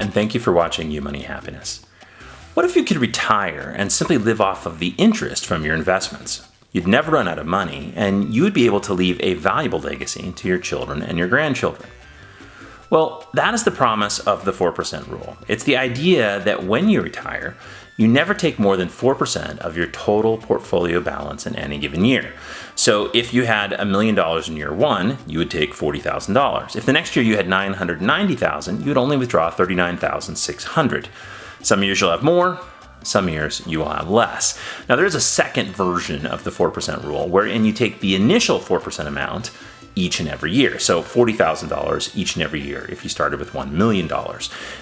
and thank you for watching You Money Happiness. What if you could retire and simply live off of the interest from your investments? You'd never run out of money, and you would be able to leave a valuable legacy to your children and your grandchildren. Well, that is the promise of the 4% rule. It's the idea that when you retire, you never take more than 4% of your total portfolio balance in any given year. So if you had $1 million in year one, you would take $40,000. If the next year you had $990,000, you would only withdraw $39,600. Some years you'll have more, some years you will have less. Now there is a second version of the 4% rule wherein you take the initial 4% amount each and every year. So $40,000 each and every year if you started with $1 million.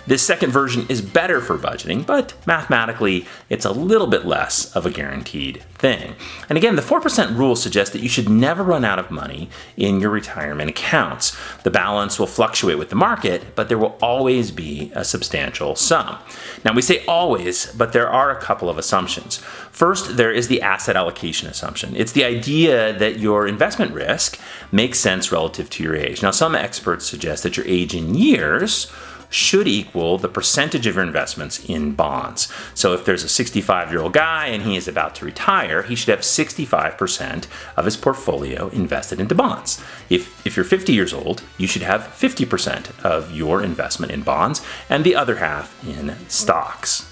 This second version is better for budgeting, but mathematically it's a little bit less of a guaranteed thing. And again, the 4% rule suggests that you should never run out of money in your retirement accounts. The balance will fluctuate with the market, but there will always be a substantial sum. Now we say always, but there are a couple of assumptions. First, there is the asset allocation assumption. It's the idea that your investment risk makes sense relative to your age. Now, some experts suggest that your age in years should equal the percentage of your investments in bonds. So if there's a 65-year-old guy and he is about to retire, he should have 65% of his portfolio invested into bonds. If you're 50 years old, you should have 50% of your investment in bonds and the other half in stocks.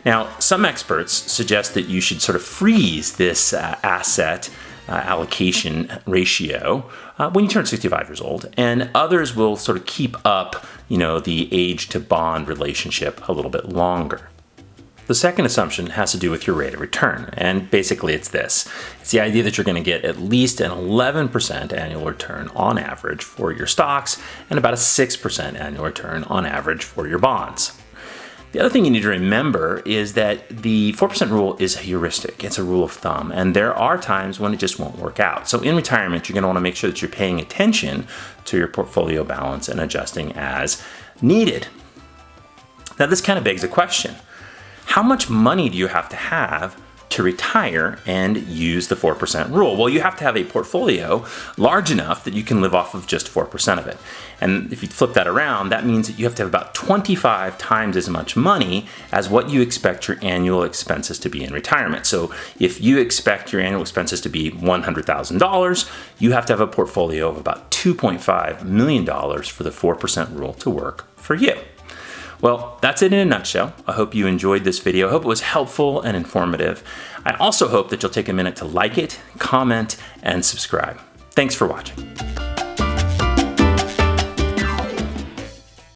Now, some experts suggest that you should sort of freeze this asset allocation ratio when you turn 65 years old, and others will sort of keep up, the age to bond relationship a little bit longer. The second assumption has to do with your rate of return, and basically it's this. It's the idea that you're going to get at least an 11% annual return on average for your stocks and about a 6% annual return on average for your bonds. The other thing you need to remember is that the 4% rule is a heuristic. It's a rule of thumb, and there are times when it just won't work out. So in retirement, you're going to want to make sure that you're paying attention to your portfolio balance and adjusting as needed. Now, this kind of begs a question. How much money do you have to retire and use the 4% rule? Well, you have to have a portfolio large enough that you can live off of just 4% of it. And if you flip that around, that means that you have to have about 25 times as much money as what you expect your annual expenses to be in retirement. So if you expect your annual expenses to be $100,000, you have to have a portfolio of about $2.5 million for the 4% rule to work for you. Well, that's it in a nutshell. I hope you enjoyed this video. I hope it was helpful and informative. I also hope that you'll take a minute to like it, comment, and subscribe. Thanks for watching.